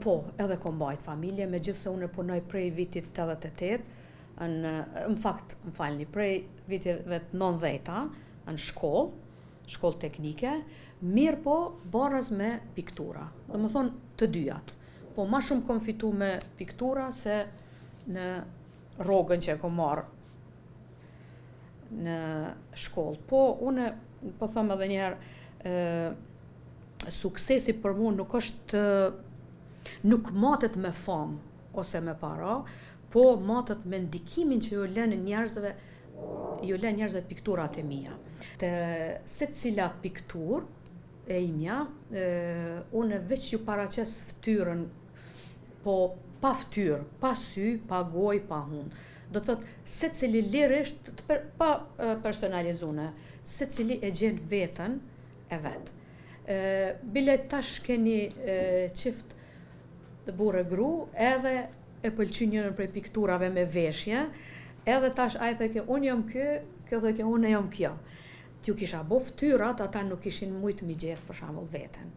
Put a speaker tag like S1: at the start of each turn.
S1: Po, edhe kom mbajt familje, megjithse unë punoj prej vitit 88, në fakt, më falni, prej viteve të 90-ta, në shkollë teknike, mirë po baraz me piktura, dhe më thonë të dyjat. Po ma shumë kom fitu me piktura se në rrogën që e kom marrë në shkollë. Po, unë, po thëmë edhe njerë, suksesi për mu nuk matet me famë ose me para, po matet me ndikimin që ju lën njerëzve pikturat e mia. Te se cila piktur e imja, unë veç ju paraqes ftyrën, po pa ftyrë, pa sy, pa gojë, pa hundë. Do të thotë, se cili lirisht, pa personalizune, se cili e gjen vetën e vetë. Bile tash keni qift të burë e gru, edhe e pëlqy njërën prej pikturave me veshje, edhe tash a i theke, unë jam kjo theke, unë jam kjo. T'ju kisha bo ftyrat, ata nuk ishin mujt mi gjetë për shembull veten.